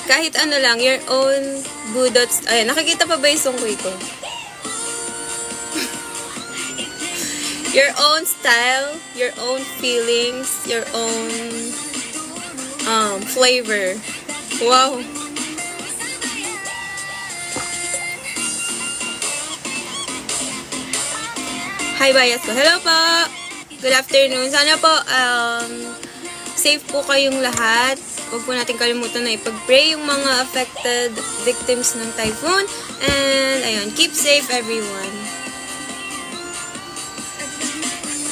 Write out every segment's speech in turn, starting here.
Kahit ano lang, your own budots. Ay, nakikita pa ba yung sungkoy ko? Your own style, your own feelings, your own flavor. Wow. Hi, bias ko. Hello po. Good afternoon. Sana po safe po kayong lahat. Huwag po natin kalimutan na ipag-pray yung mga affected victims ng typhoon. And ayun, keep safe everyone.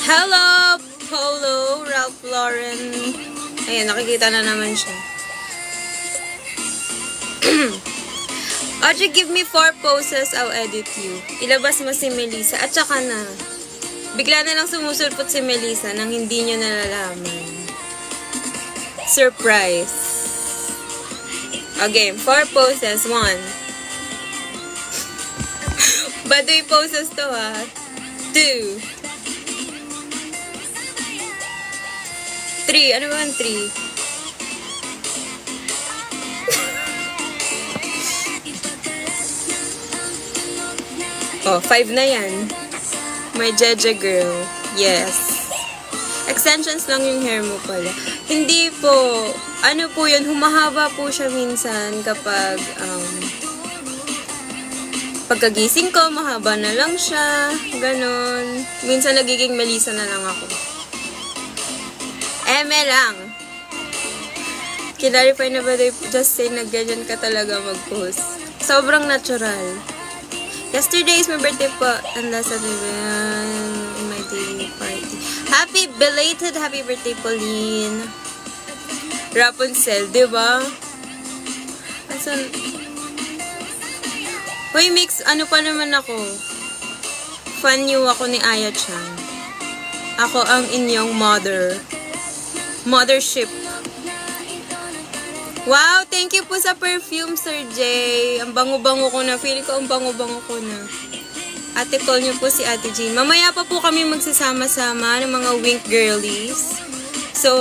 Hello, Polo, Ralph Lauren. Ayan, nakikita na naman siya. Audrey, give me 4 poses, I'll edit you. Ilabas mo si Melissa. At saka na, bigla na lang sumusulpot si Melissa nang hindi nyo nalalaman. Surprise. Okay, 4 poses. 1. Baduy poses to ha. 2. 3. Ano ba ang 3? Oh, 5 na yan. My Jeje girl. Yes. Extensions lang yung hair mo pala. Hindi po. Ano po yun? Humahaba po siya minsan kapag pagkagising ko, mahaba na lang siya. Ganon. Minsan nagiging Melissa na lang ako. Eme lang. Kinarify na ba just say na ganyan ka talaga mag-post? Sobrang natural. Yesterday is my birthday po. And last Saturday in my day party. Belated happy birthday, Pauline. Rapunzel, diba? Asan? Hoy, mix, ano pa naman ako? Fan new ako ni Aya Chan. Ako ang inyong mother. Mothership. Wow, thank you po sa perfume, Sir Jay. Ang bango-bango ko na. Feel ko ang bango-bango ko na. Ate, call niyo po si Ate Jean. Mamaya pa po kami magsasama-sama ng mga wink girlies. So,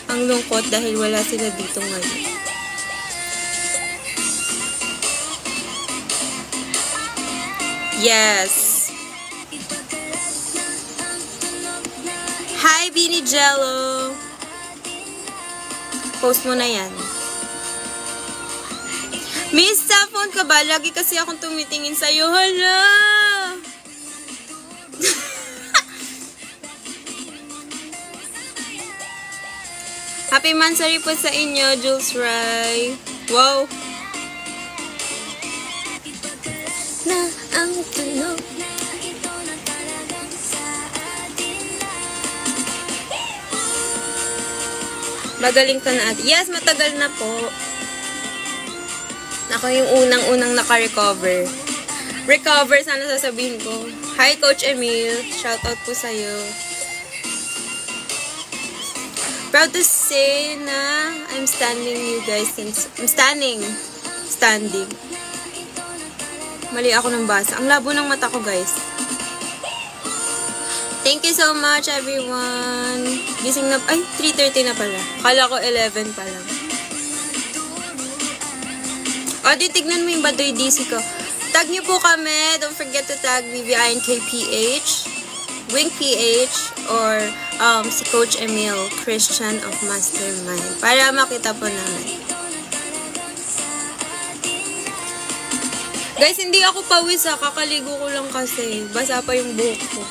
ang lungkot dahil wala sila dito ngayon. Yes. Hi, Beanie Jello. Post mo na yan. Miss, sa phone ka ba? Lagi kasi akong tumitingin sa'yo. Hala! Happy Mansari po sa inyo, Jules Rai. Wow! Na ang tunog. Magaling ka na ate. Yes, matagal na po. Ako yung unang-unang naka-recover. Recover, sana sasabihin ko. Hi, Coach Emil. Shoutout po sa'yo. Proud to say na I'm standing you guys since... I'm standing. Mali ako ng basa. Ang labo ng mata ko, guys. Thank you so much, everyone. Gising na... Ay, 3:30 na pala. Kala ko 11 pa lang. O, di, tignan mo yung Baduy DC ko. Tag niyo po kami. Don't forget to tag VVINKPH, WinkPH, or si Coach Emil, Christian of Mastermind. Para makita po namin. Guys, hindi ako pawis ha. Kakaligo ko lang kasi. Basa pa yung buhok ko.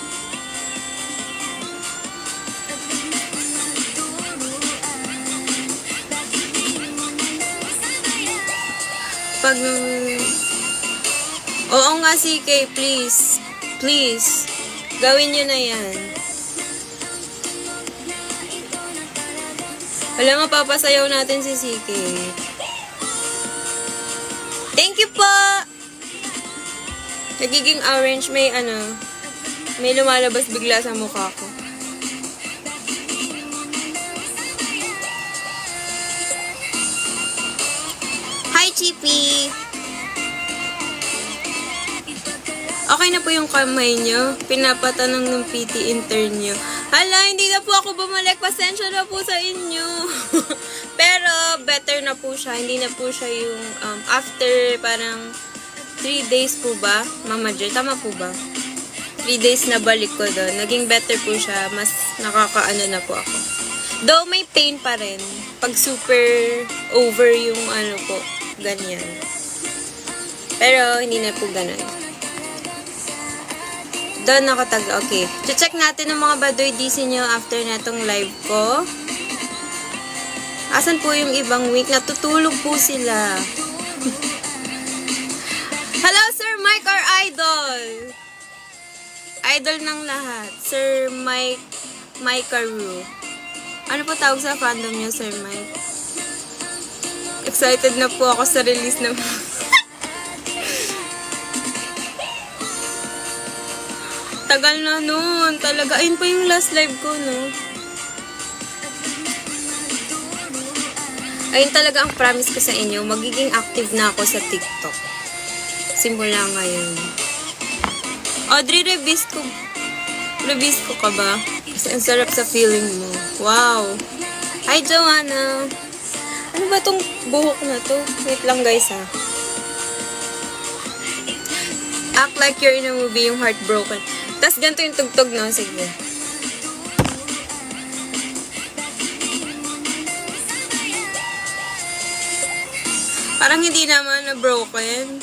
Oo nga, CK, please. Please. Gawin nyo na yan. Wala, mapapasayaw natin si CK. Thank you po! Nagiging orange, may lumalabas bigla sa mukha ko. Hi, Chippy! Okay na po yung kamay nyo. Pinapatanong ng PT intern nyo. Hala, hindi na po ako bumalik. Pasensya na po sa inyo. Pero, better na po siya. Hindi na po siya yung after parang 3 days po ba? Mama Jer, tama po ba? 3 days na balik ko doon. Naging better po siya. Mas nakakaano na po ako. Though may pain pa rin. Pag super over yung ano po. Ganyan. Pero hindi na po ganun. Doon nakatag. Okay. Check natin ang mga Badoy DC nyo after natong live ko. Asan po yung ibang week? Natutulog po sila. Hello, Sir Mike, our idol! Idol ng lahat. Sir Mike Carew. Ano po tawag sa fandom niyo, Sir Mike? Excited na po ako sa release ng... Tagal na nun. Talaga. Ayun po yung last live ko, no? Ayun talaga ang promise ko sa inyo. Magiging active na ako sa TikTok. Simula ngayon. Audrey, Rebisco ka ba? Kasi ang sarap sa feeling mo. Wow. Hi, Joanna. Ano ba tong buhok na to? Wait lang, guys, ha. Act like you're in a movie, yung heartbroken. Tapos ganito yung tugtog, no? Sige. Parang hindi naman na broken.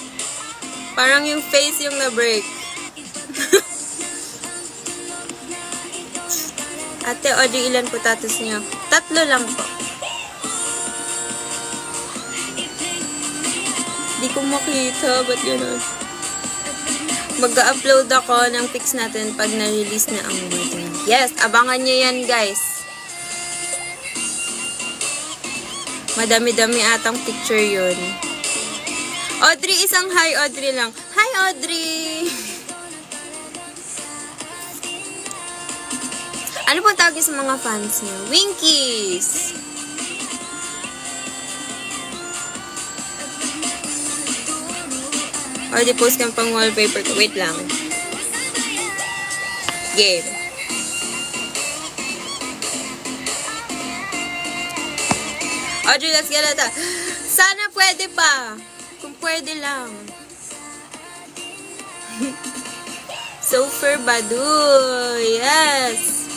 Parang yung face yung na-break. Ate Audrey, ilan po tatos niyo? 3 lang po. Di ko makita. Ba't yun? Mag-upload ako ng pics natin pag na-release na ang video. Yes, abangan nyo yan, guys. Madami-dami atang picture yun. Audrey, isang hi, Audrey lang. Hi, Audrey! Ano po tawag sa mga fans niyo? Winkies! Audrey, post kang pang wallpaper ko. Wait lang. Game. Audrey, let's get it. Sana pwede pa. Kung pwede lang. Sofer Baduy. Yes.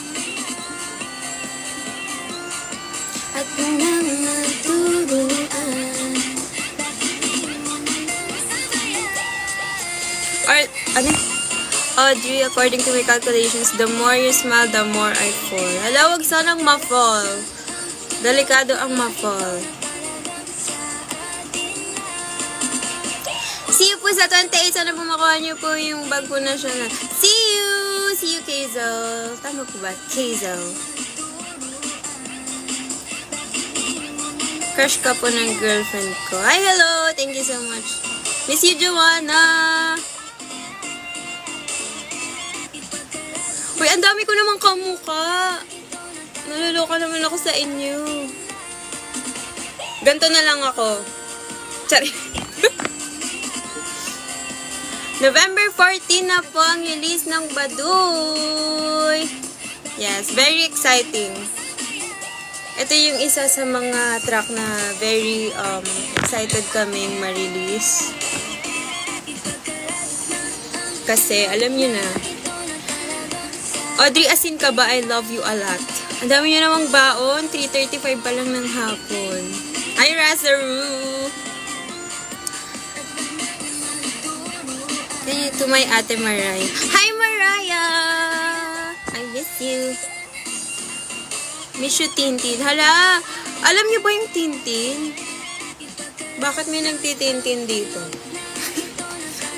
At nang naturuan. Or, ano? Audrey, according to my calculations, the more you smile, the more I fall. Hala, wag sanang ma-fall. Delikado ang ma-fall. See you po sa 28. Sana po makuha niyo po yung bag po na siya na. See you! See you, Kazel. Tama po ba? Kazel. Crush ka po ng girlfriend ko. Hi, hello! Thank you so much. Miss you, Joanna! Uy, ang dami ko naman kamukha. Naluluka naman ako sa inyo. Ganto na lang ako. Sorry. November 14 na po ang release ng Baduy. Yes, very exciting. Ito yung isa sa mga track na very excited kaming ma-release. Kasi, alam nyo na, Audrey, asin ka ba? I love you a lot. Ang dami nyo namang baon. 3:35 pa lang ng hapon. Hi, Razaru! Thank you to my ate Mariah. Hi, Mariah! I miss you. Miss you, Tintin. Hala! Alam niyo ba yung Tintin? Bakit may nagtitintin dito?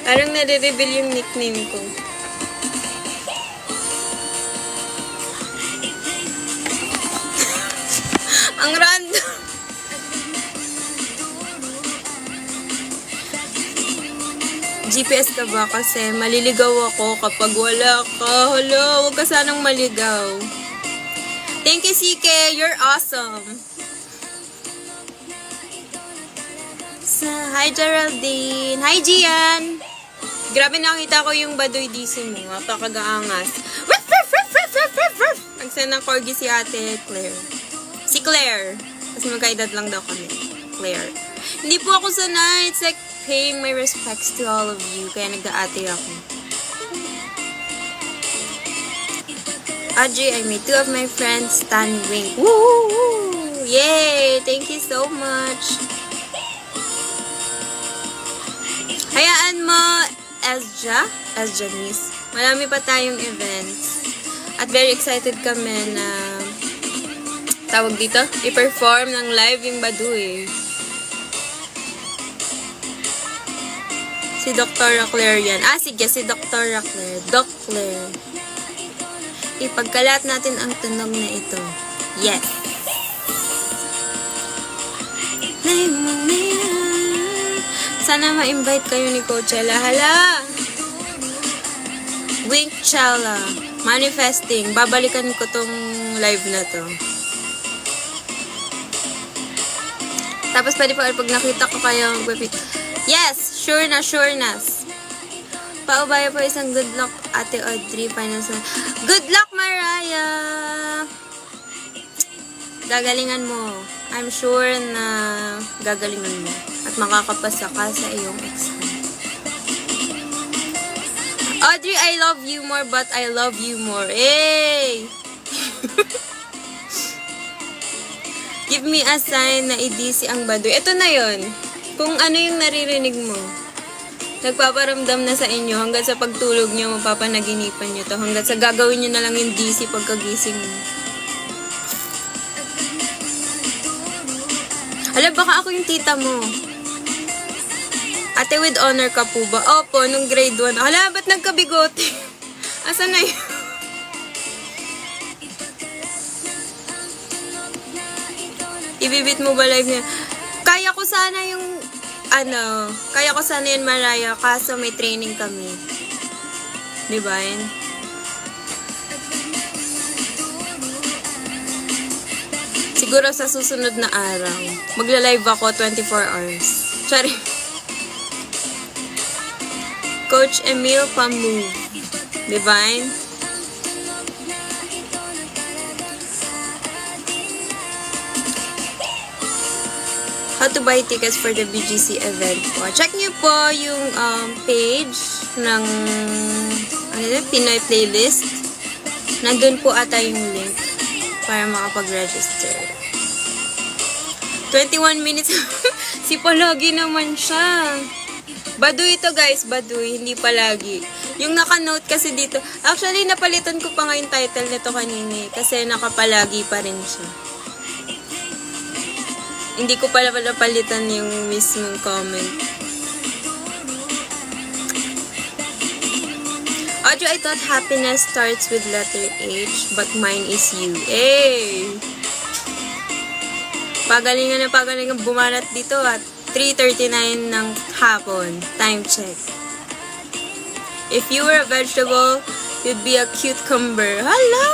Parang nare-reveal yung nickname ko. Ang random. GPS ka ba? Kasi maliligaw ako kapag wala ka. Hala, huwag ka sanang maligaw. Thank you, CK. You're awesome. Hi, Geraldine. Hi, Gian. Grabe, nakita ko yung Baduy DC mo. Napakagaangas. Nagsend ng corgi si ate Claire. Si Claire. Kasi magkaedad lang daw kami. Claire. Hindi po ako sanay. It's like paying my respects to all of you. Kaya nag-aate ako. Audrey, I made 2 of my friends Stan Wink. Woo! Yay! Thank you so much. Hayaan mo, Janice. Marami pa tayong events. At very excited kami na tawag dito, i-perform ng live yung Baduy. Si Dr. Claire yan. Sige, si Dr. Claire. Doc Claire. Ipagkalat natin ang tunog na ito. Yes! Sana ma-invite kayo ni Coachella. Hala! Wink Chala. Manifesting. Babalikan ko tong live na to. Tapos pwede pa pag nakita ko kayo yes! Sure na. Paubaya po isang good luck, Ate Audrey. Good luck, Mariah! Gagalingan mo. I'm sure na gagalingan mo. At makakapasa ka sa iyong exam. Audrey, I love you more, but I love you more. Hey! Give me a sign na i-DC ang Baduy. Ito na yon. Kung ano yung naririnig mo. Nagpaparamdam na sa inyo hanggang sa pagtulog nyo, mapapanaginipan nyo to. Hanggang sa gagawin nyo na lang yung DC pagkagising mo. Alam, baka ako yung tita mo. Ate, with honor ka po ba? Opo, nung grade 1. Hala, ba't nagkabigote? Asan na yun? Ibibit mo ba live niya? Kaya ko sana yung kaya ko sana yun, Mariah, kaso may training kami. Diba yun? Siguro sa susunod na araw, magla-live ako 24 hours. Sorry. Coach Emil Pamove. Divine. How to buy tickets for the BGC event po. Check nyo po yung page ng Pinoy Playlist. Nandun po ata yung link para makapag-register. 21 minutes. Si palagi naman siya. Baduy ito guys, Baduy. Hindi palagi. Yung naka-note kasi dito. Actually, napalitan ko pa nga yung title nito kanina. Kasi nakapalagi pa rin siya. Hindi ko pala palitan yung mismong comment. Audrey, I thought happiness starts with letter H, but mine is you. Hey! Pagalingan bumanat dito at 3:39 ng hapon. Time check. If you were a vegetable, you'd be a cucumber. Hello!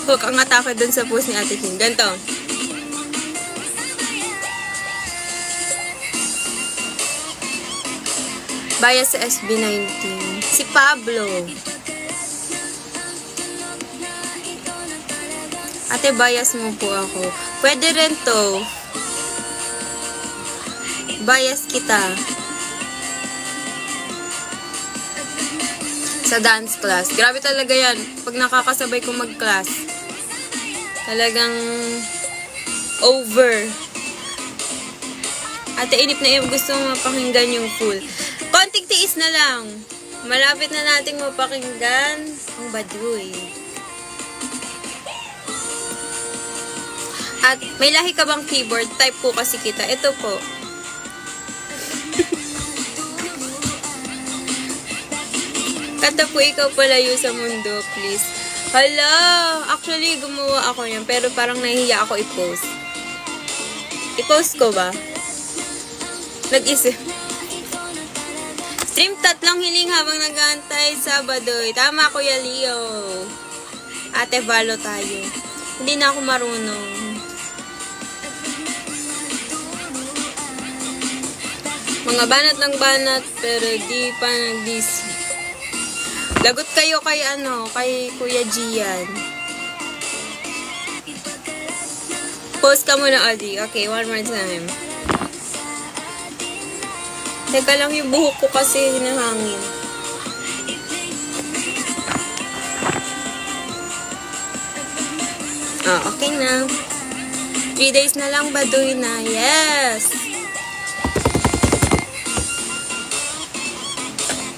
Hook ang atake dun sa post ni Ate Kim. Ganto. Bias sa SB19. Si Pablo. Ate, bias mo po ako. Pwede rin to. Bias kita. Sa dance class. Grabe talaga yan. Pag nakakasabay ko mag-class. Talagang over. Ate, inip na yung gusto mo mapakinggan yung full. Konting tiis na lang. Malapit na nating mapakinggan ang Baduy. At may lahi ka bang keyboard? Type po kasi kita. Ito po. Kanta po ikaw palayo sa mundo, please. Hala! Actually, gumawa ako yan. Pero parang nahihiya ako i-post. I-post ko ba? Nag-isip. Stream tatlong hiling habang nag-aantay sa Baduy. Tama, Kuya Leo. Ate, Valo tayo. Hindi na ako marunong. Mga banat ng banat, pero di pa nag-DC. Lagot kayo kay Kuya Gian. Post ka muna, Audrey. Okay, one more time. Teka lang, yung buhok ko kasi hinahangin. Okay na. 3 days na lang, baduy na. Yes!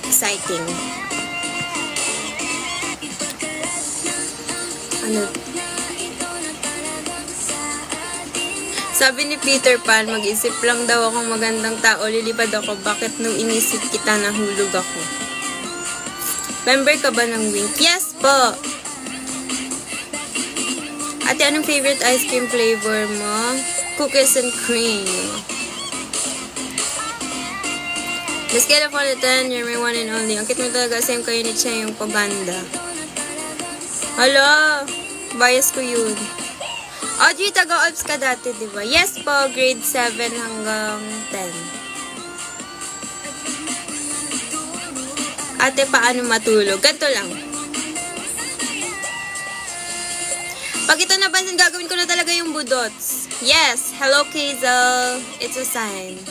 Exciting. Sabi ni Peter Pan, mag-isip lang daw akong magandang tao, lilipad ako. Bakit nung inisip kita, nahulog ako? Member ka ba ng Wink? Yes po! Ate, anong favorite ice cream flavor mo? Cookies and cream. The scale of 1 to 10, you're my one and only. Ang cute mo talaga, same kayo ni Che yung paganda. Hala, bias ko yun. Audrey, taga-ops ka dati, di ba? Yes po, grade 7 hanggang 10. Ate, paano matulog? Ganito lang. Pag ito napansin, gagawin ko na talaga yung budots. Yes, hello Kazel. It's a sign.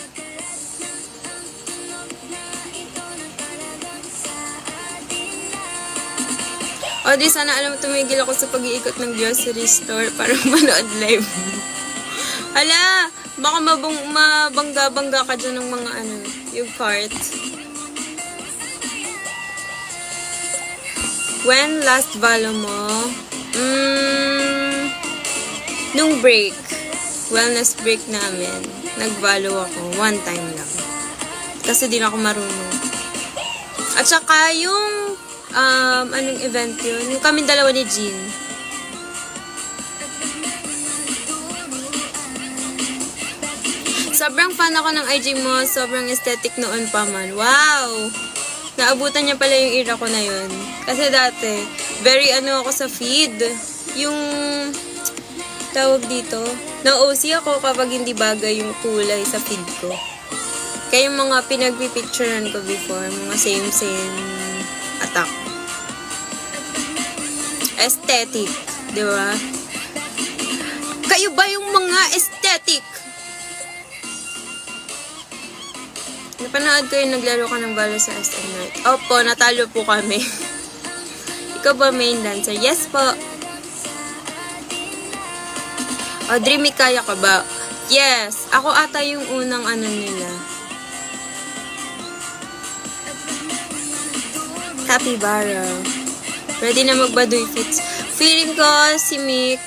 Audrey, sana alam mo tumigil ako sa pag-iikot ng grocery store para manood live. Hala, baka mabangga-bangga ka dyan ng mga yung cart. When last valo mo? Nung break. Wellness break namin. Nag-valo ako. One time lang. Kasi di na ako marunong. At saka yung anong event yun? Yung kaming dalawa ni Jean. Sobrang fan ako ng IG mo. Sobrang aesthetic noon pa man. Wow! Naabutan niya pala yung era ko na yun. Kasi dati, very ako sa feed. Yung tawag dito, na-OC ako kapag hindi bagay yung kulay sa feed ko. Kaya yung mga pinagpipicturean ko before, mga same attack. Aesthetic, di ba? Kayo ba yung mga aesthetic? Napanood ko yung naglaro ka ng balo sa SM Night. Opo, natalo po kami. Ikaw ba main dancer? Yes po. Audrey, may kaya ka ba? Yes. Ako ata yung unang nila. Capybara. Ready na magbaduy fits. Feeling ko si Mix,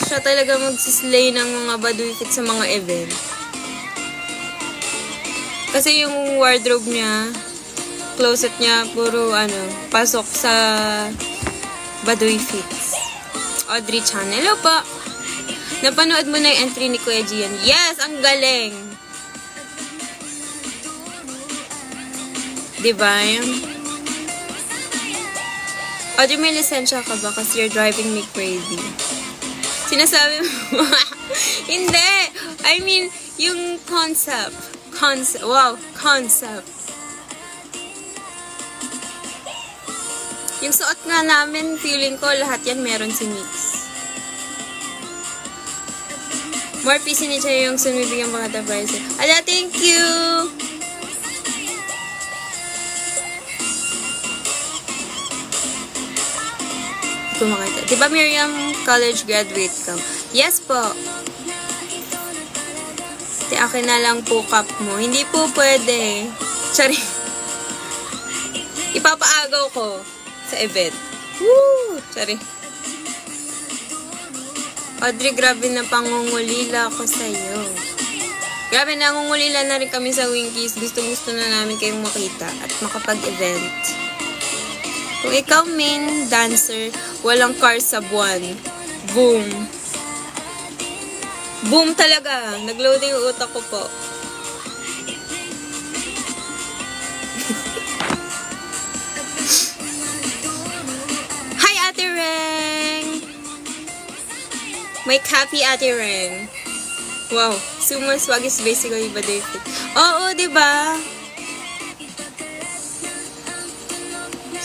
siya talaga magsislay ng mga baduy fits sa mga event. Kasi yung wardrobe niya, closet niya, puro pasok sa baduy fits. Audrey Chan. Hello po. Napanood mo na yung entry ni Kuya Gian. Yes, ang galing. Diba? Audrey, may lisensya ka ba? Kasi you're driving me crazy. Sinasabi mo, hindi. I mean, yung concept. Wow, concept. Yung suot nga namin, feeling ko lahat yan meron si Mix. More PC ni Chay yung sumibigyan mga tabaysa. Ala, thank you! Kumakita. Diba Miriam, college graduate ka? Yes po. Akin na lang po cup mo. Hindi po pwede. Sorry. Ipapaagaw ko sa event. Woo! Sorry. Audrey, grabe na pangungulila ko sa'yo. Grabe, nangungulila na rin kami sa Winkies. Gusto na namin kayong makita at makapag-event. Kung ikaw main dancer, walang car sa buwan. Boom! Boom talaga! Nag-loading yung utak ko po. Hi, Ate Reng! May copy, Ate Reng. Wow, Suman Swag is basically baduy fit. Oo, diba?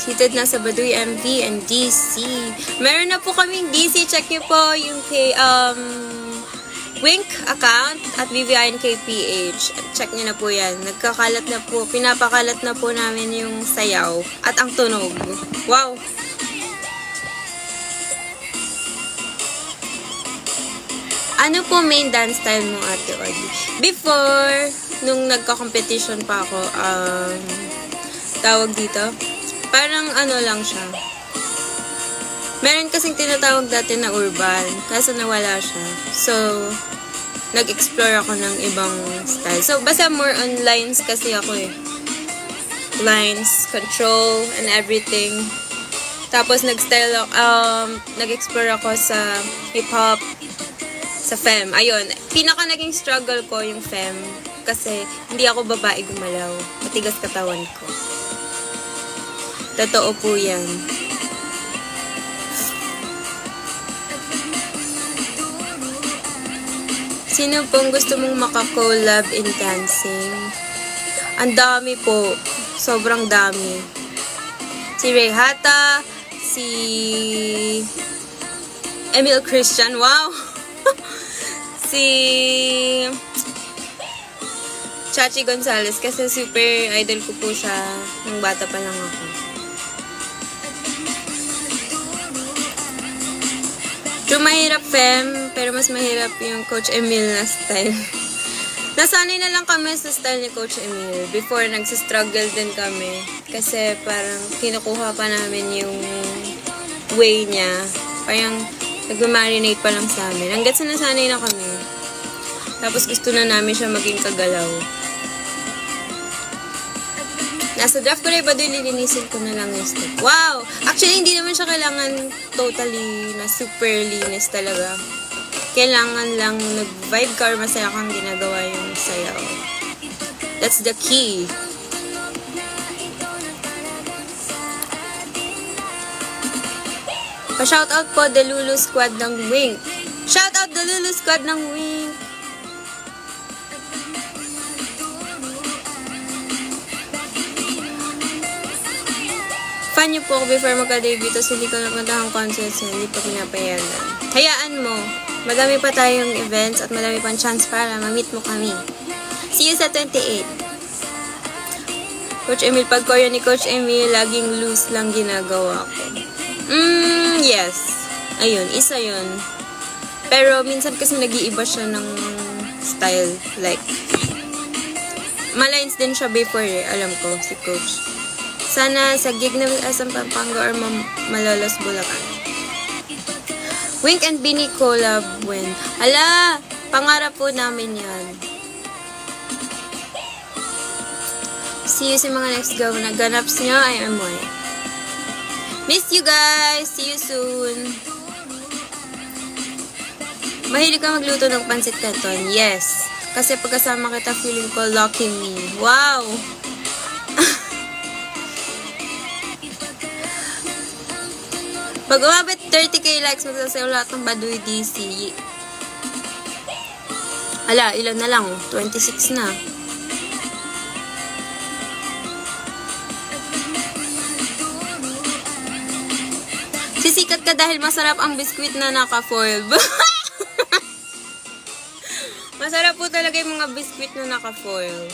Seated na sa Baduy MV and DC. Meron na po kaming DC. Check nyo po yung kay, Wink account at VVINKPH. Check nyo na po yan. Nagkakalat na po. Pinapakalat na po namin yung sayaw at ang tunog. Wow! Ano po main dance style mo, Ate Odi? Before, nung nagka-competition pa ako, tawag dito, parang ano lang siya. Meron kasing tinatawag dati na urban, kaso nawala siya. So, nag-explore ako ng ibang style. So, basta more on lines kasi ako eh. Lines, control, and everything. Tapos, nag-explore ako sa hip-hop, sa femme. Ayun, pinaka naging struggle ko yung femme. Kasi, hindi ako babae gumalaw. Matigas katawan ko. Totoo po yan. Sino pong gusto mong makakollab in dancing? Ang dami po. Sobrang dami. Si Rehata, si Emil Christian, wow! Si Chachi Gonzalez, kasi super idol ko po siya nung bata pa lang ako. True, mahirap fem, pero mas mahirap yung Coach Emil na style. Nasanay na lang kami sa style ni Coach Emil. Before, nagsistruggle din kami. Kasi parang kinukuha pa namin yung way niya. Parang nagmamarinate pa lang sa amin. Hanggat sinasanay na kami. Tapos gusto na namin siya maging kagalaw. Nasa draft ko na iba doon, lilinisin ko na lang yung step. Wow! Actually, hindi naman siya kailangan totally na super linis talaga. Kailangan lang nag-vibe ka or masaya kang ginagawa yung sayaw. That's the key. Pa-shoutout po the Lulu Squad ng Wink. Shoutout the Lulu Squad ng Wink. Fan niyo po ako before magka-debut, tapos hindi ko napunta ang concerts na hindi pa pinapayagan. Hayaan mo, madami pa tayong events at madami pang chance para ma-meet mo kami. See you sa 28. Coach Emil, pag choreo ni Coach Emil, laging loose lang ginagawa ko. Yes. Ayun, isa yun. Pero minsan kasi nag-iiba siya ng style. Like, malines din siya before eh, alam ko, si Coach. Sana sa gig na SM Pampanga or Malolos, Bulacan. Wink and Bini collab when. Hala! Pangarap po namin yan. See you sa mga next go na ganaps nyo. I am Moy. Miss you guys! See you soon! Mahilig ka magluto ng pansit canton? Yes! Kasi pagkasama kita, feeling ko lucky me. Wow! Pag umabot 30k likes, magsasayaw lahat ng Baduy DC. Ala, ilan na lang? 26 na. Sisikat ka dahil masarap ang biskwit na naka-foil. Masarap po talaga yung mga biskwit na naka-foil.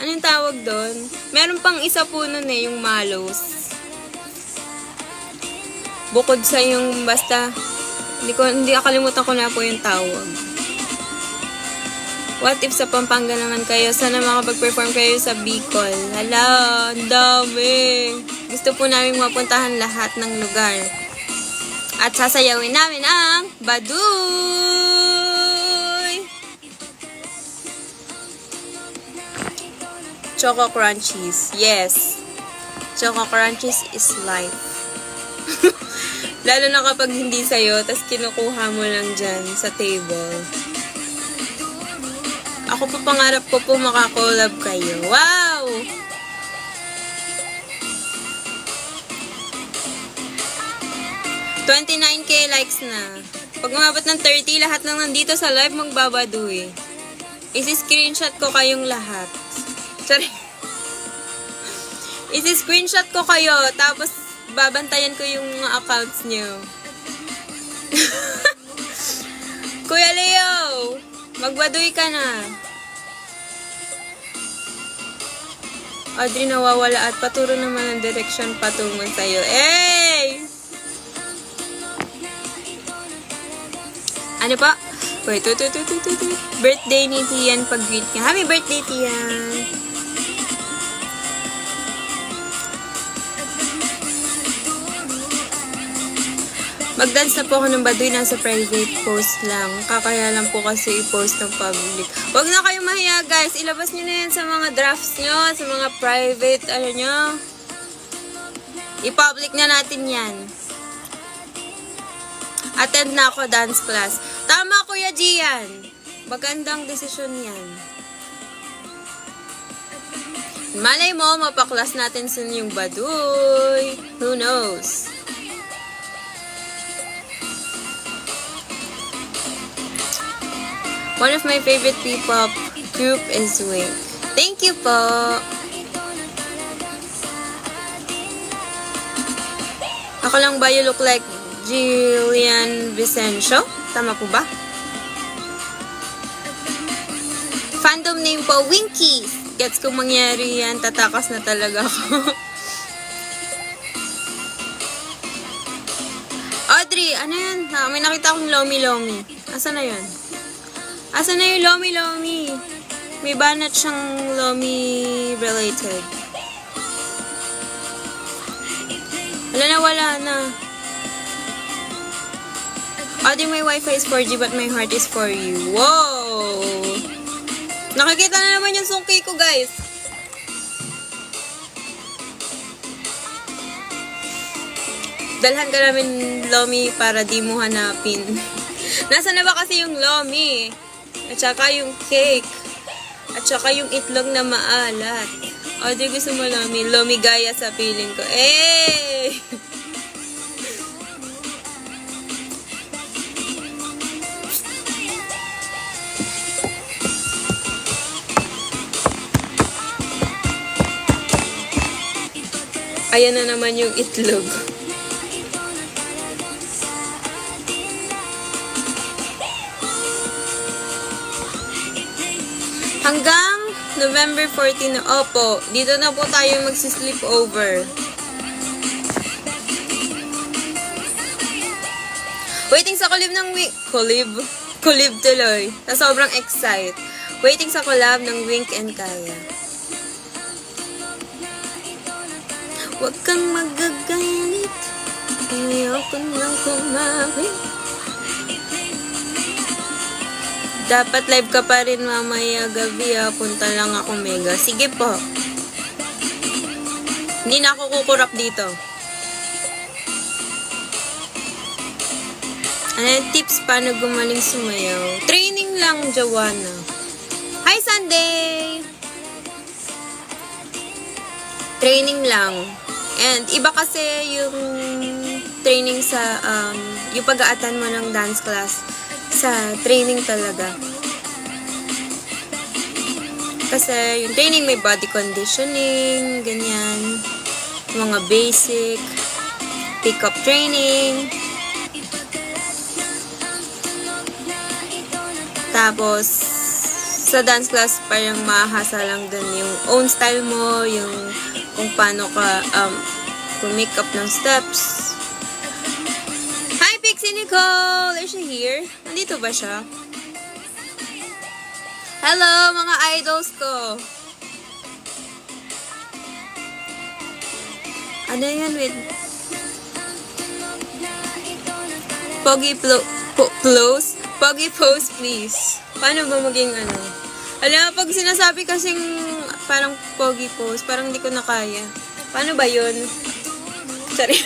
Anong tawag doon? Meron pang isa po nun eh, yung Malos. Bukod sa yung basta, hindi akalimutan ko na po yung tawag. What if sa Pampanga naman kayo? Sana makapag-perform kayo sa Bicol. Hala, ang dami. Gusto po namin mapuntahan lahat ng lugar. At sasayawin namin ang Baduy! Choco Crunchies. Yes. Choco Crunchies is life. Lalo na kapag hindi sa'yo, tas kinukuha mo lang dyan sa table. Ako po pangarap ko po makakollab kayo. Wow! $29k likes na. Pag umabot ng 30, lahat ng nandito sa live magbabaduy. Isi-screenshot ko kayong lahat. Sorry. Isi-screenshot ko kayo, tapos babantayan ko yung mga accounts nyo. Kuya Leo, magbaduy ka na. Audrey nawawala at paturo naman ang direksyon patungo sa'yo. Hey! Ano pa? Wait. Birthday ni Tian pag-greet niya. Happy birthday, Tian! Mag-dance na po ako ng baduy, nasa private post lang. Kakaya lang po kasi i-post ng public. Huwag na kayong mahiya, guys. Ilabas nyo na yan sa mga drafts nyo, sa mga private, nyo. I-public na natin yan. Attend na ako dance class. Tama, Kuya Gian. Magandang desisyon yan. Malay mo, mapaklas natin sa yung baduy. Who knows? One of my favorite P-pop group is Wink. Thank you po! Ako lang ba you look like Jillian Vicencio? Tama po ba? Fandom name po, Winkies! Gets kung mangyari yan, tatakas na talaga ako. Audrey, ano yan? May nakita akong Lomi. Asa na yun? Asa na yung Lomi? May banat siyang Lomi related. Wala na. Audrey, my Wi-Fi is 4G but my heart is for you. Wow! Nakikita na naman yung sungki ko, guys. Dalhan ka namin Lomi para di mo hanapin. Nasaan na ba kasi yung Lomi? At saka yung cake. At saka yung itlog na maalat. Audrey, gusto mo Lomi? Lomi gaya sa piling ko. Eh! Ayan na naman yung itlog. Hanggang November 14 na. Opo, dito na po tayo magsisleep over. Waiting sa collab ng collab tuloy. Na sobrang excite. Waiting sa collab ng Wink and Kaya. Huwag kang magagalit. Ayoko nang kumawin. Dapat live ka pa rin mamaya gabi, punta lang ako Mega. Sige po. Hindi na ako kukurap dito. Ano yung tips paano gumaling sumayaw? Training lang, Joanna. Hi, Sunday! Training lang. And iba kasi yung training sa, yung pag-a-attend mo ng dance class sa training talaga. Kasi yung training may body conditioning, ganyan. Mga basic, pick-up training. Tapos, sa dance class, parang mahasa lang dun yung own style mo, yung kung paano ka make up ng steps. Hi, Pixie Nicole! Is she here? Nandito ba siya? Hello, mga idols ko! Ano yan with Pogi Pose? Pogi Pose, please. Paano ba maging ano? Alam, pag sinasabi kasing parang Pogi Pose, parang hindi ko na kaya. Paano ba yun? Sorry.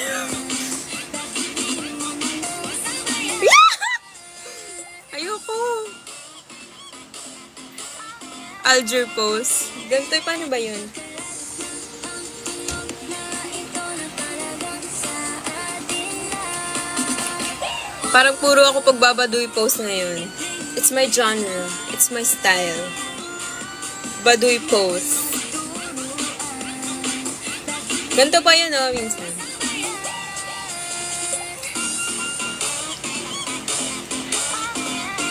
Ayoko. Alger pose. Ganito, paano ba yun? Parang puro ako pagbabaduy pose ngayon. It's my genre. It's my style. Baduy pose. Ganito pa yun, oh, minsan.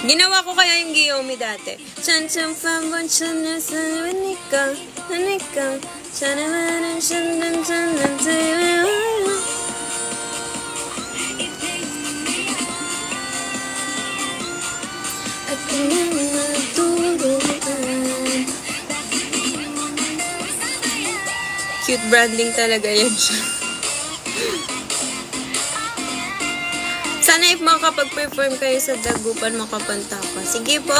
Ginawa ko kaya yung Giyomi dati. Chan chan fan bon chan na sa wanika, wanika, chan na man chan na chan na chan. At cute branding talaga yan siya. Sana if makapag-perform kayo sa Dagupan, makapanta pa. Sige po,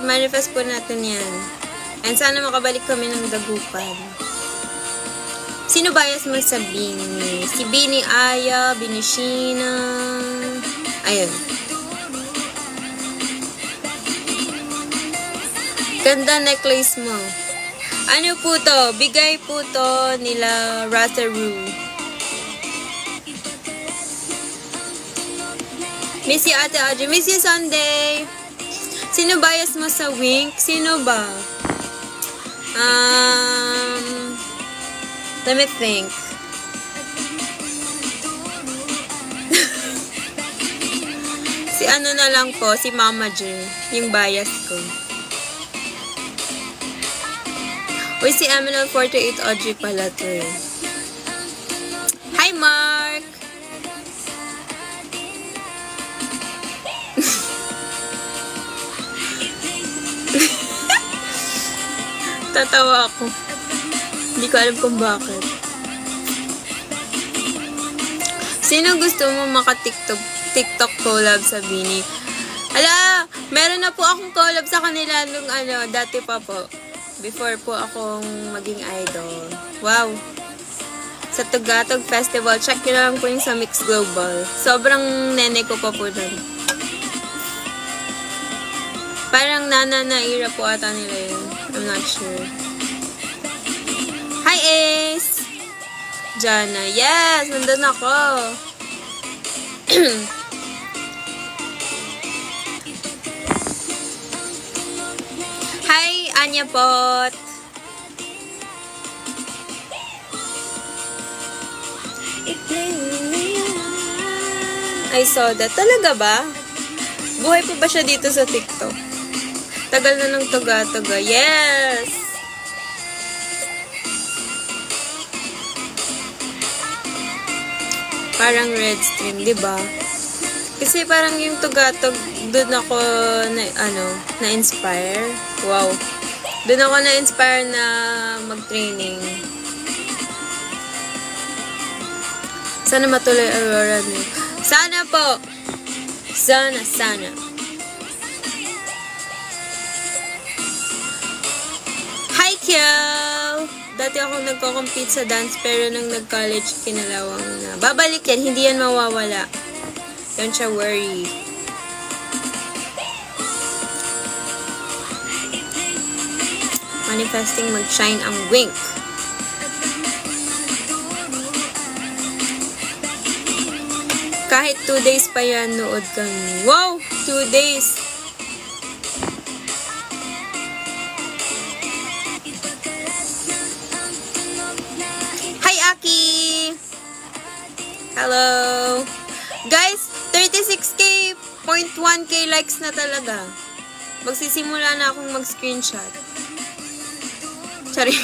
manifest po natin yan. And sana makabalik kami ng Dagupan. Sino bias mo sa Bini? Si Bini Aya, Bini Sheena. Ayun. Ganda necklace mo. Ano po to? Bigay po to nila Ratheru. Miss you, Ate Audrey. Miss you, Sunday. Sino bias mo sa Wink? Sino ba? Let me think. Si ano na lang po, si Mama J. Yung bias ko. Uy, si Eminal48 Audrey pala to eh. Hi, Mark! Tatawa ako. Hindi ko alam kung bakit. Sino gusto mo maka-TikTok collab sa Bini? Ala, meron na po akong collab sa kanila nung dati pa po. Before po akong maging idol. Wow! Sa Tugatog Festival, check nyo lang po yung sa Mix Global. Sobrang nene ko pa po dun. Parang nana-naira po ata nila yun. I'm not sure. Hi, Ace! Jana. Yes! Nandun ako. Hi, Anya Pot. I saw that. Talaga ba? Buhay pa ba siya dito sa TikTok? Tagal na ng tuga-tuga. Yes! Parang red stream, di ba? Kasi parang yung tugatog, doon ako na-inspire. Wow. Doon ako na-inspire na mag-training. Sana matuloy Aurora niyo. Sana po! Sana. Hi, Kiel! Dati ako nagko-compete sa dance pero nung nag-college kinalawang na. Babalik yan, hindi yan mawawala. Don't siya worry. Manifesting mag-shine ang Wink. Kahit 2 days pa yan, nood kami. Wow! 2 days! Hi, Aki! Hello! Guys, 36k, 0.1k likes na talaga. Magsisimula na akong mag-screenshot. Sorry.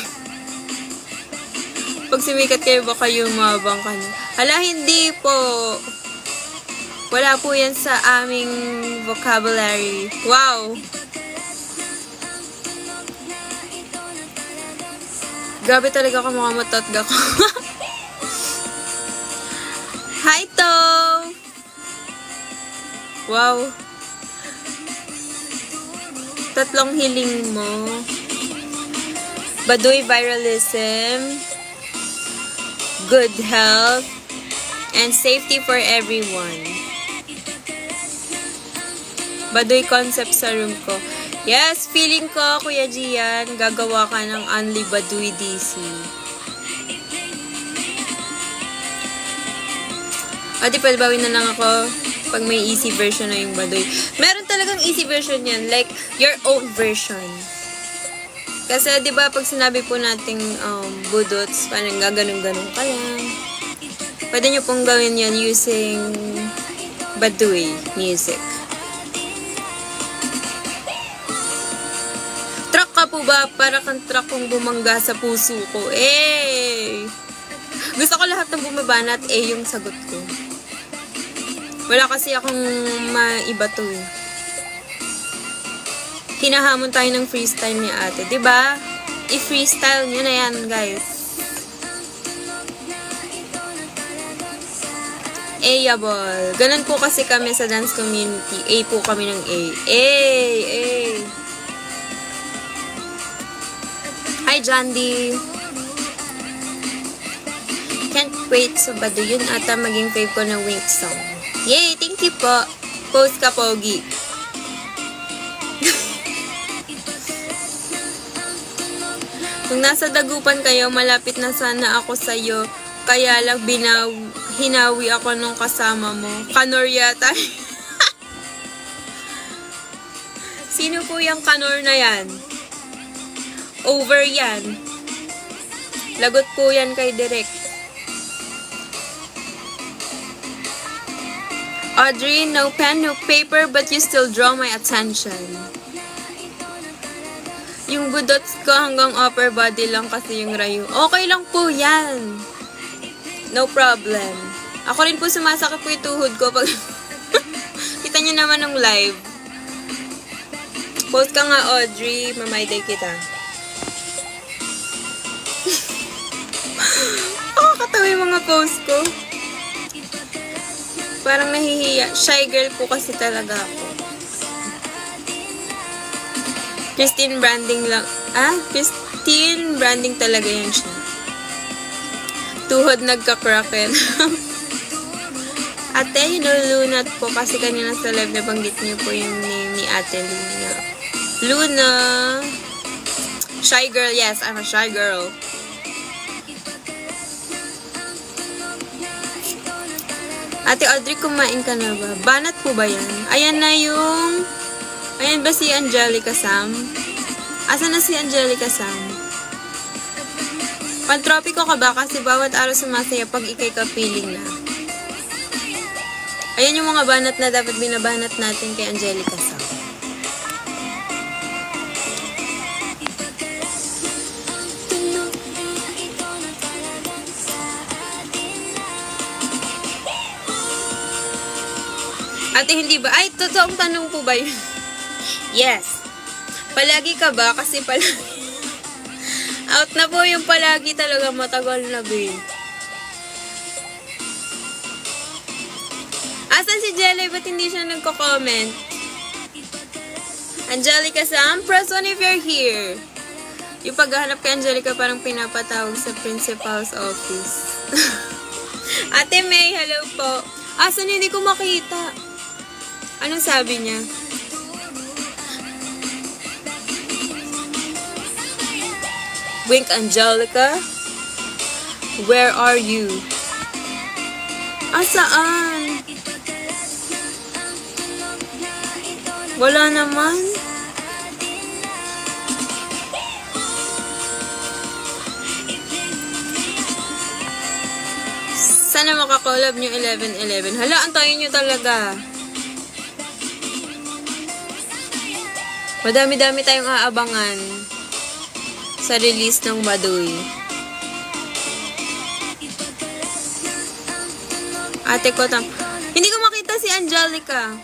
Pag sumikat kayo, baka yumabang ka na. Hala, hindi po. Wala po yan sa aming vocabulary. Wow! Grabe talaga ka mga matotga ko. Hi, To! Wow! 3 hiling mo. Baduy viralism, good health, and safety for everyone. Baduy concept sa room ko. Yes, feeling ko, Kuya Gian, gagawa ka ng Only Baduy DC. O, di palbawin na lang ako pag may easy version na yung Baduy. Meron talagang easy version yan. Like, your own version. Kasi, di ba, pag sinabi po nating budots, parang gaganong-ganong ka lang. Pwede nyo pong gawin yan using Baduy music. Truck ka po ba? Para kang truck kong bumangga sa puso ko. Eh! Gusto ko lahat ng bumabanat, yung sagot ko. Wala kasi akong maiba to eh. Hinahamon tayo ng freestyle ni ate. Diba? I-freestyle nyo na yan, guys. A-able. Ganun po kasi kami sa dance community. A po kami ng A. A! Hi, Jandy. Can't wait sa Bado. Yun ata maging fave ko ng Wink song. Yay! Thank you po. Post ka, Pogi. Kung nasa dagupan kayo, malapit na sana ako sa'yo. Kaya lang hinawi ako nung kasama mo. Kanor yata. Sino po yung kanor na yan? Over yan. Lagot po yan kay Direk. Audrey, no pen, no paper, but you still draw my attention. Yung budots ko hanggang upper body lang kasi yung rayo. Okay lang po yan. No problem. Ako rin po sumasakit po yung tuhod ko pag kita nyo naman ng live. Post ka nga, Audrey. Mamayday kita. Nakakatawa yung mga post ko. Parang nahihiya. Shy girl po kasi talaga ako. Christine Branding lang. Christine Branding talaga yan siya. Tuhod nagka-cracken. Ate, hinulunat po kasi kanina sa live nabanggit niyo po yung name ni Ate Luna. Luna. Shy girl, yes, I'm a shy girl. Ate Audrey, kumain ka na ba? Banat po ba yan? Ayan na yung... Ayan ba si Angelica Sam? Asa na si Angelica Sam? Pantropiko ka ba? Kasi bawat araw sumasaya pag ikay kapiling na. Ayan yung mga banat na dapat binabanat natin kay Angelica Sam. Ate, hindi ba? Ay, totoong tanong po ba yun? Yes. Palagi ka ba? Kasi palagi. Out na po yung palagi talaga matagal na, babe. Asan si Jelly? Ba't hindi siya nagko-comment? Angelica Sam, press 1 if you're here. Yung paghahanap kay Angelica parang pinapatawag sa principal's office. Ate May, hello po. Asan hindi ko makita? Anong sabi niya? Wink Angelica? Where are you? Saan? Wala naman. Sana makakolab nyo 11-11. Hala, antayin nyo talaga. Madami-dami tayong aabangan sa release ng Baduy. Ate ko hindi ko makita si Angelica.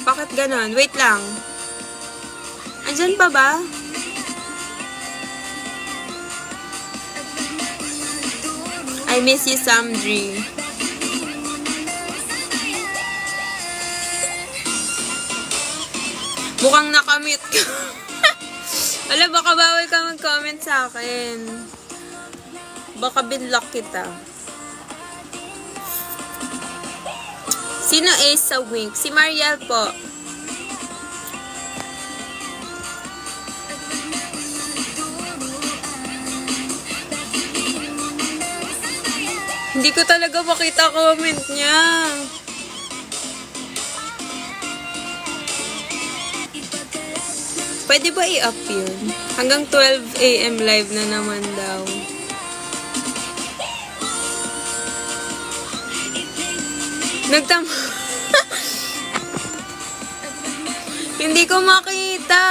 Bakit ganon? Wait lang. Andyan pa ba? I miss you, Samdri. Mukhang nakamute ka. Wala, baka bawal ka mag-comment sa akin. Baka binlock kita. Sino ace sa Wink? Si Mariel po. Hindi ko talaga makita comment niya. Pwede ba i-up yun? Hanggang 12 a.m. live na naman daw. Nagtama. Hindi ko makita.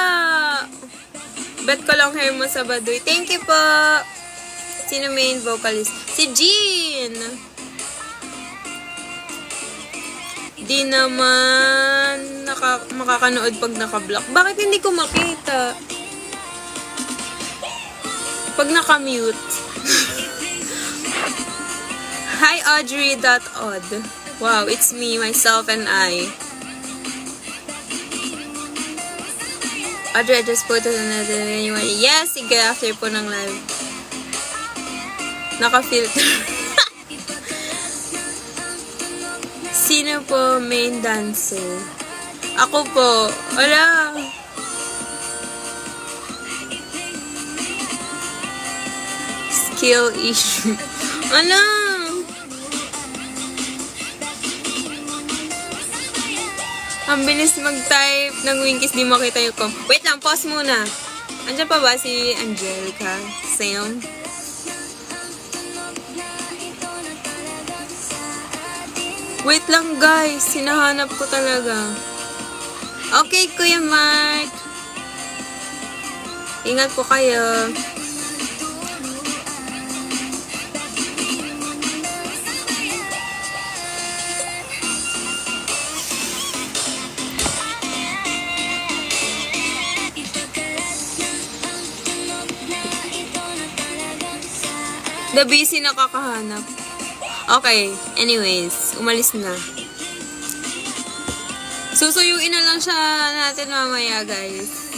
Bet ko lang hair mo sa Baduy. Thank you po. Sino main vocalist? Si Jean. Di naman makakanood pag naka-block. Bakit hindi ko makita? Pag naka-mute. Hi, Audrey.od. Wow, it's me, myself, and I. Audrey, I just posted another anyone. Yes, sige, after po ng live. Naka-filter. Sino po main dancer? Ako po. Wala. Skill issue. Ano? Ang bilis mag-type ng Winkies, di makita yung com. Wait lang, pause muna. Andiyan pa ba si Angelica? Sam? Wait lang guys, sinahanap ko talaga. Okay, Kuya Mark. Ingat po kayo. The busy nakakahanap. Okay, anyways, umalis na. Susuyuin na lang siya natin mamaya, guys.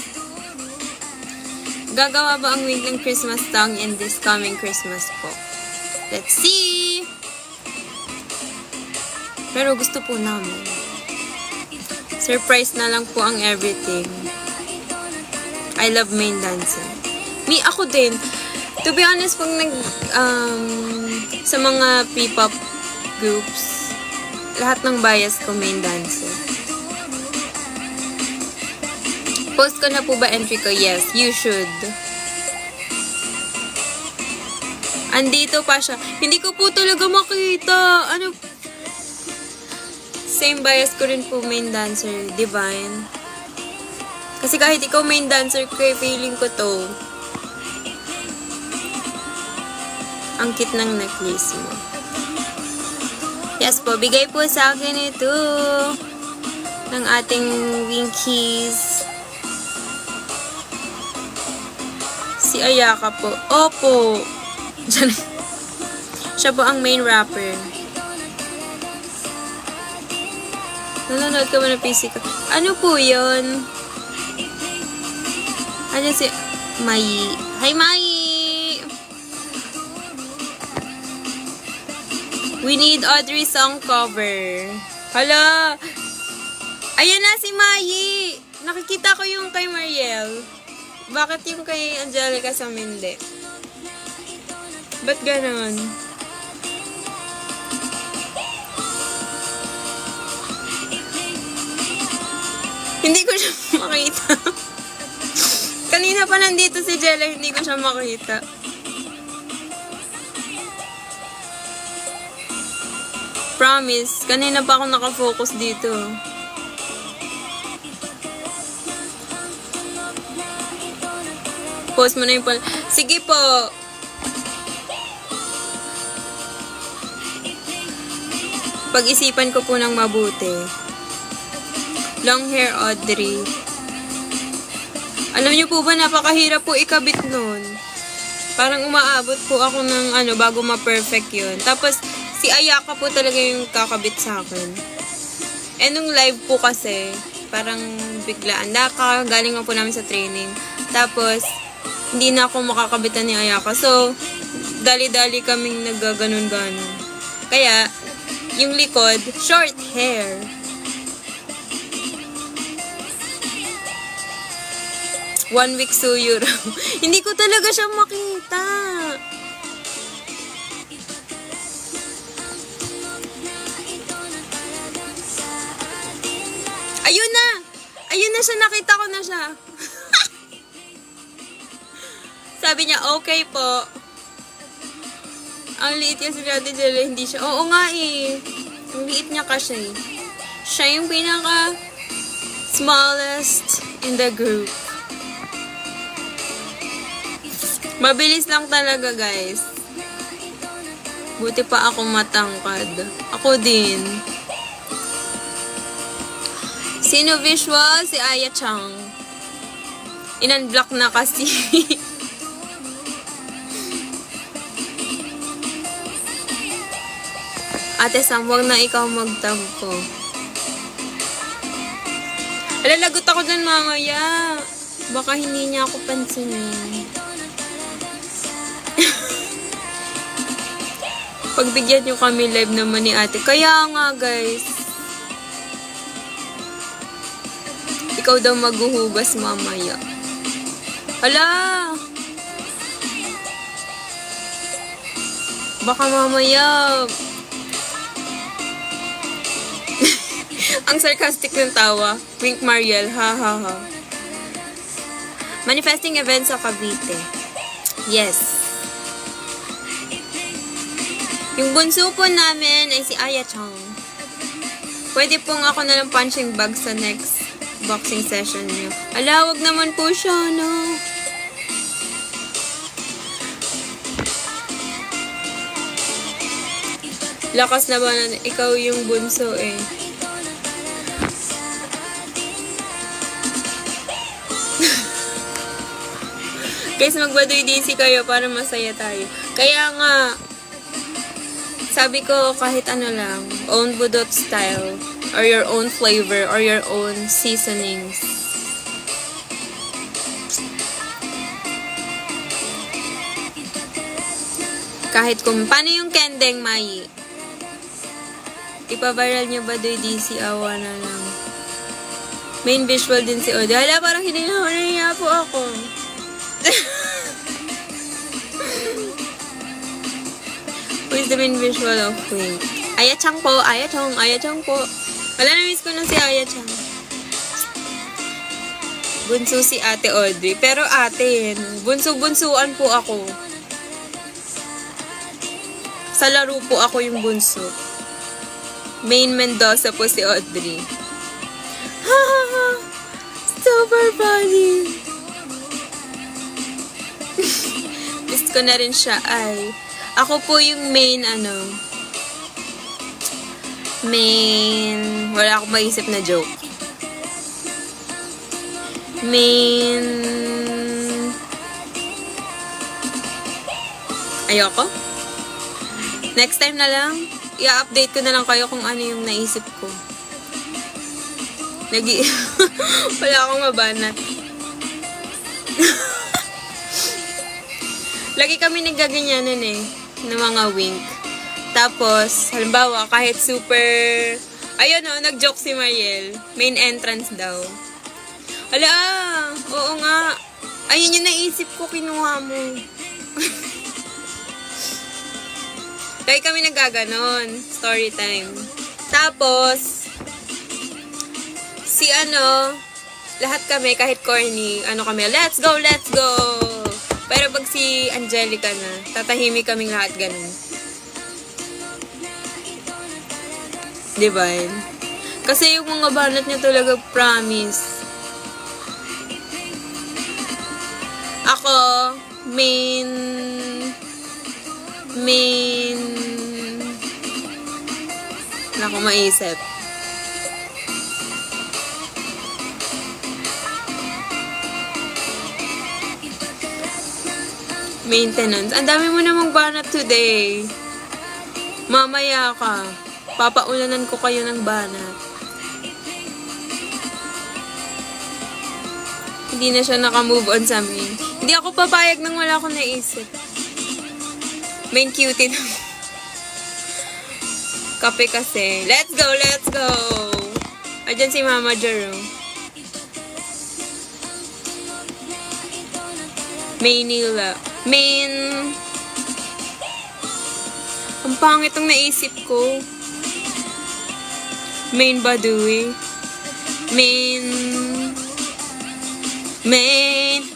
Gagawa ba ang wig ng Christmas song in this coming Christmas po? Let's see! Pero gusto po namin. Surprise na lang po ang everything. I love main dancer. Me, ako din. To be honest, pag sa mga P-pop groups, lahat ng bias ko main dancer. Post ko na po ba entry ko? Yes, you should. Andito pa siya. Hindi ko po talaga makita. Ano? Same bias ko rin po main dancer, Divine. Kasi kahit ikaw main dancer ko, feeling ko to. Ang cute ng necklace mo. Yes po, bigay po sa akin ito ng ating Winkies. Si Ayaka po. Opo. Siya po ang main rapper. Nanonood ka ba ng PC ka? Ano po yun? Ano si Mai? Hi, Mai! We need Audrey song cover. Hala! Ayan na si Mai! Nakikita ko yung kay Mariel. Bakit yung kay Angelica sa hindi? Ba't ganon? Hindi ko siya makita. Kanina pa nandito si Jella, hindi ko siya makita. Promise, kanina pa ako nakafocus dito. Post mo na yung sige po. Pag-isipan ko po ng mabuti. Long hair Audrey. Alam niyo po ba, napakahirap po ikabit nun. Parang umaabot po ako ng bago ma-perfect yun. Tapos, si Ayaka po talaga yung kakabit sa akin. Eh, nung live po kasi, parang biglaan. Galing po namin sa training. Tapos, hindi na ako makakabitan ni Ayaka. So, dali-dali kaming naggaganon-ganon. Kaya, yung likod, short hair. One week suyo raw. Hindi ko talaga siya makita. Ayun na! Ayun na siya, nakita ko na siya. sabi niya, okay po. Ang liit kasi ni Ate Jella, hindi siya. Oo nga eh. Ang liit niya kasi. Siya yung pinaka smallest in the group. Mabilis lang talaga, guys. Buti pa ako matangkad. Ako din. Sino visual? Si Aya Chang. In-unblock na kasi. Ate Sam, huwag na ikaw magtampo. Alalagot ako dun mamaya. Baka hindi niya ako pansinin. Pagbigyan niyo kami live naman ni ate. Kaya nga, guys. Ikaw daw maghuhugas mamaya. Hala! Baka mamaya... Ang sarcastic ng tawa. Wink Mariel. Ha ha ha. Manifesting event sa Cavite. Yes. Yung bunso po namin ay si Aya Chang. Pwede pong ako na lang punching bag sa next boxing session niyo. Ala, wag naman po siya, no? Lakas na ba na ikaw yung bunso eh. Guys, magbadoy DC kayo para masaya tayo. Kaya nga, sabi ko kahit ano lang, own budot style, or your own flavor, or your own seasonings. Kahit kung, paano yung kendeng, Mai? Ipa-viral niyo ba doy DC? Awa na lang. Main visual din si Oda. Hala, parang hindi na nahiya po ako. Who is the main visual of Wink? Aya Chang po, Aya Chang po. Wala, na-miss ko na si Aya Chang. Bunso si Ate Audrey. Pero ate, bunso-bunsuan po ako. Sa laro po ako yung bunso. Main Mendoza po si Audrey. Ha ha ha! Super funny! Miss ko na rin siya. Ay, ako po yung main, wala akong maisip na joke. Main, ayoko. Next time na lang, i-update ko na lang kayo kung ano yung naisip ko. Wala akong mabanat. Lagi kami nagaganyanan eh, ng mga wink. Tapos, halimbawa, kahit super, ayun o, nag-joke si Mariel, main entrance daw. Ala, oo nga. Ayun yung naisip ko, kinuha mo. Lagi kami nagaganon, story time. Tapos, lahat kami, kahit corny, kami, let's go, let's go! Pero pag si Angelica na, tatahimik kaming lahat ganun. Diba? Kasi yung mga banat niya talaga promise. Ako, wala akong maisip. Maintenance. Ang dami mo namang banat today. Mamaya ka. Papaulanan ko kayo ng banat. Hindi na siya naka-move on sa amin. Hindi ako papayag nang wala akong naisip. Main cutie na. Kape kasi. Let's go, let's go! Ayan si Mama Jero. Maynila. Ang pangit ang naisip ko. Main Badui.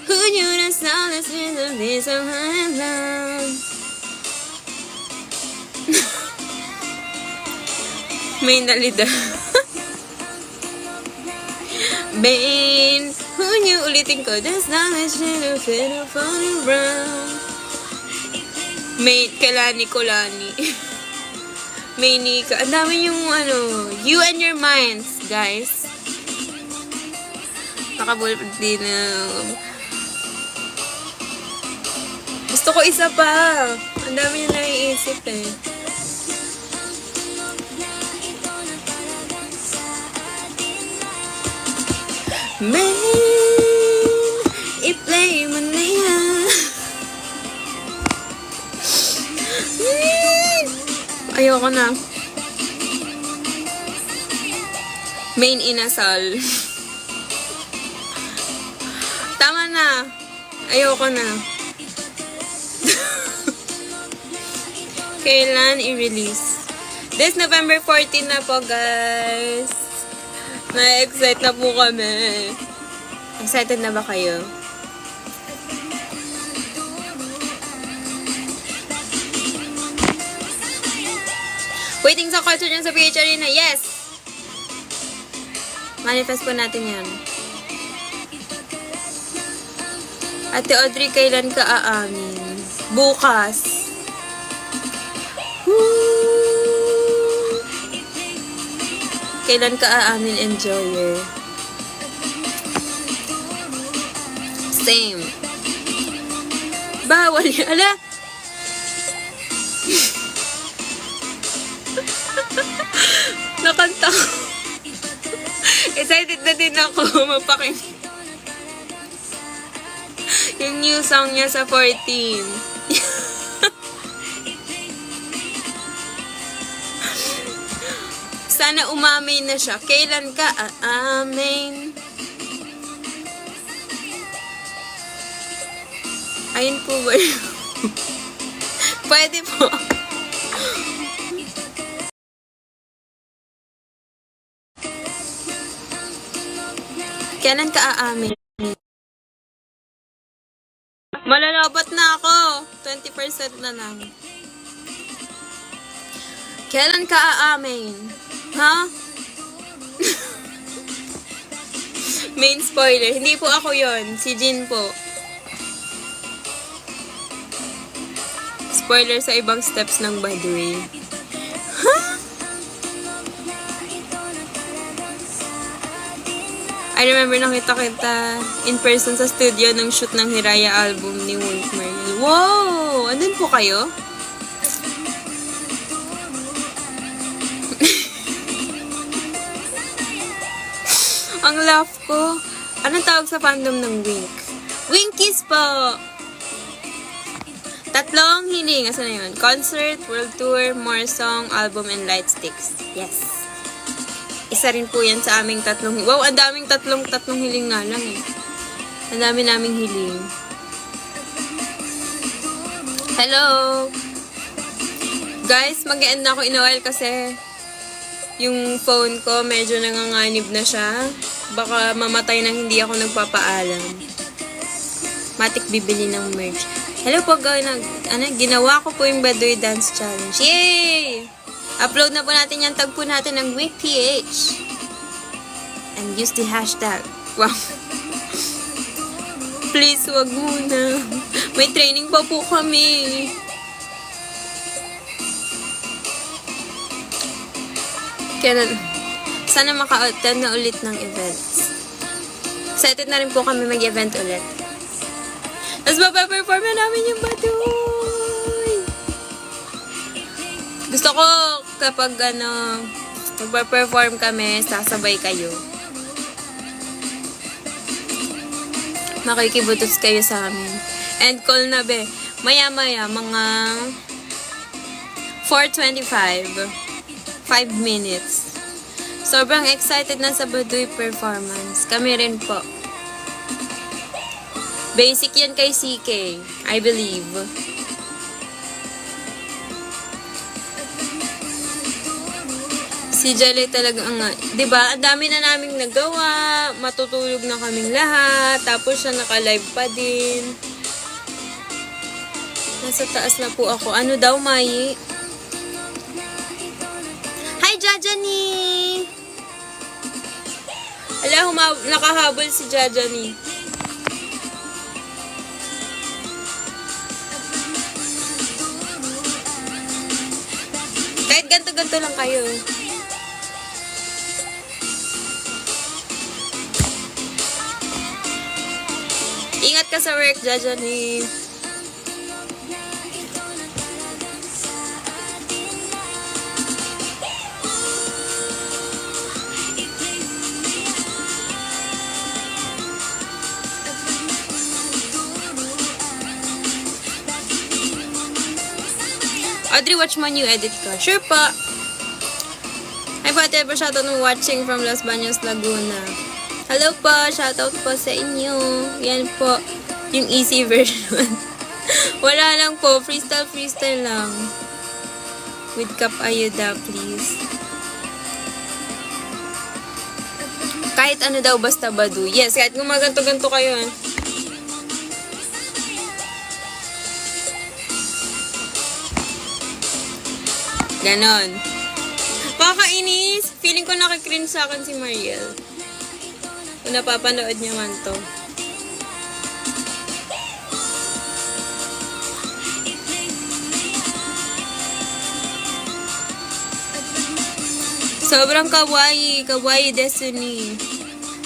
Who you the soundless in the face of my love. May nalida. Bane, who knew ulitin ko, there's not much in the fit of falling brown. May Kalani Kolani. May Nika. Ang dami yung You and Your Minds, guys. Nakabulot din na. Gusto ko isa pa. Ang dami yung naiisip eh. Man, i-play mo na yan. Ayoko na. Main inasal. Tama na. Ayoko na. Kailan i-release? This November 14 na po, guys. Na-excite na po kami. Excited na ba kayo? Waiting sa concert niya sa PH Arena. Yes! Manifest po natin yan. Ate Audrey, kailan ka aamin? Bukas. Woo! Kailan ka aamin, enjoyer? Same. Bawal yan. Ala! Nakanta ko. Excited na din ako mapaking yung new song niya sa 14. Sana umamin na siya. Kailan ka aamin? Ayun po ba yun? Pwede po. Kailan ka aamin? Malalabat na ako. 20% na lang. Kailan ka aamin? Ha? Main spoiler. Hindi po ako yon. Si Jin po. Spoiler sa ibang steps ng Badway. Huh? I remember nakita kita in person sa studio ng shoot ng Hiraya album ni Wolf Merrill. Wow! Andun po kayo? Ang laugh ko. Anong tawag sa fandom ng Wink? Winkies po! 3 hiling. Asa na yun? Concert, world tour, more song, album, and light sticks. Yes. Isa rin po yan sa aming 3. Wow, ang daming tatlong hiling nga lang eh. Ang dami naming hiling. Hello! Guys, mag-end na ako in a while kasi yung phone ko medyo nanganganib na siya. Baka mamatay nang hindi ako nagpapaalam. Matik bibili ng merch. Hello po, ginawa ko po yung Baduy Dance Challenge. Yay! Upload na po natin yan. Tag po natin ng WeekPH. And use the hashtag. Wow. Please, wag muna. May training pa po kami. Kaya sana maka-attend na ulit ng events. Excited na rin po kami mag-event ulit. Tapos mapaperform na namin yung Baduy. Gusto ko kapag magpa-perform kami, sasabay kayo. Makikibutos kayo sa amin. And call na be. Maya-maya, mga 4:25. 5 minutes. Sobrang excited na sa Baduy performance. Kami rin po. Basic yan kay CK. I believe. Si Jelly talaga nga, 'di ba? Ang dami na naming nagawa, matutulog na kaming lahat, tapos siya naka-live pa din. Nasa taas na po ako. Ano daw, Mai? Hi, Jajani! Ala, nakahabol si Jajani. Kahit ganto-ganto lang kayo. Ingat ka sa work, Jajani. Audrey, watch mo new edit ka. Sure pa. Hi po, ate po, shoutout ng watching from Las Bañas, Laguna. Hello po, shoutout po sa inyo. Yan po, yung easy version. Wala lang po, freestyle lang. With cup ayuda, please. Kahit ano daw, basta badu. Yes, kahit gumaganto-ganto kayo. Ganon. Pakainis. Feeling ko nakikringe sa akin si Mariel. Kung napapanood niya man to. Sobrang kawaii. Kawaii Destiny.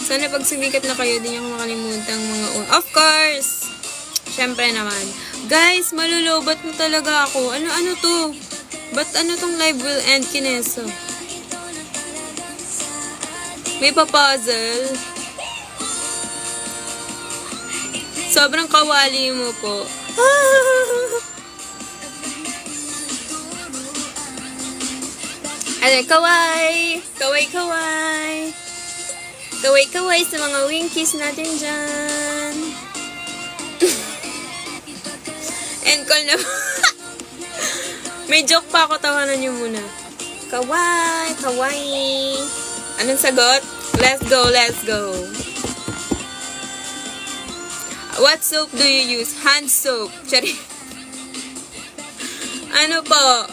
Sana pag sumikat na kayo, din yung makalimutan mga Of course! Syempre naman. Guys, malulobat na talaga ako. Ano to? Ba't ano tong live will end, Kinesa? May pa-puzzle. Sobrang kawali mo po. Ano, kawai! Kawai! Kawai sa mga winkies natin dyan. End call na. May joke pa ako, tawanan nyo muna. Kawaii. Anong sagot? Let's go. What soap do you use? Hand soap. Chari. Ano po?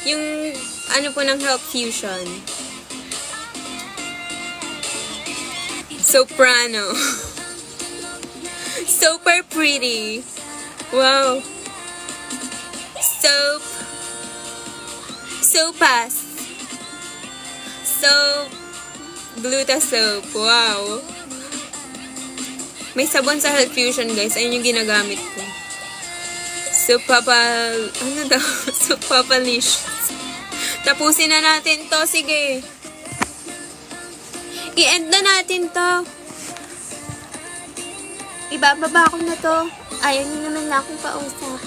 Yung ano po ng Health Fusion. Soprano. Super pretty. Wow. Soap. Soap. Gluta soap. Wow. May sabon sa Health Fusion, guys. Ayun yung ginagamit ko. Ano daw? Supapalish. Tapusin na natin to. Sige. I-end na natin to. Ibababa ko na to. Ayaw niyo naman na akong kausap.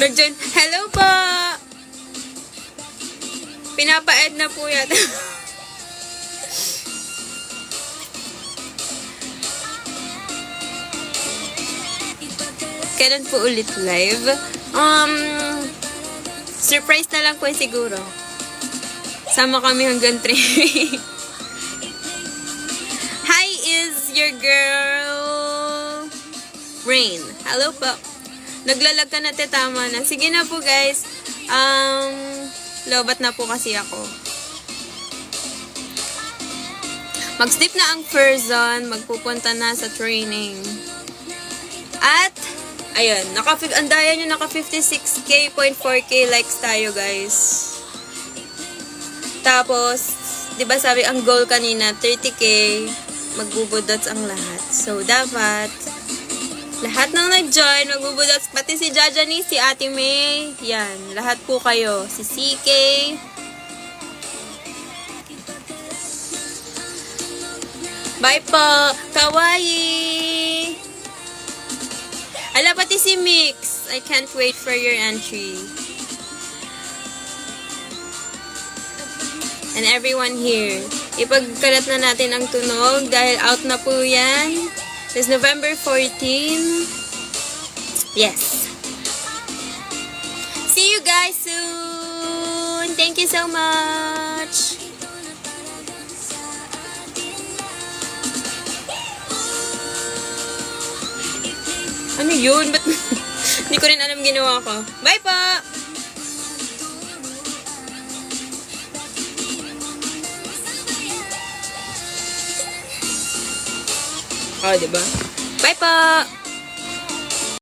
Nag-join. Hello po! Pinapa-ed na po yata. Kailan po ulit live? Surprise na lang po siguro. Sama kami hanggang 3. Hi, is your girl Rain. Hello po. Naglalag ka na, tama na. Sige na po, guys. Lobat na po kasi ako. Mag-sleep na ang person. Magpupunta na sa training. At, ayun. Ang daya nyo, naka 56k, 0.4k likes tayo, guys. Tapos, di ba sabi, ang goal kanina, 30k, magbubudots ang lahat. So, dapat, lahat ng nag-join, magbubudots, pati si Jajani, si Ate May, yan, lahat po kayo. Si CK, bye po, kawaii! Ala, pati si Mix, I can't wait for your entry. And everyone here, ipagkalat na natin ang tunog dahil out na po yan. It's November 14. Yes. Thank you so much. Ano yun? Ba't hindi ko rin alam ginawa ko. Bye po! Oh, diba? Bye po!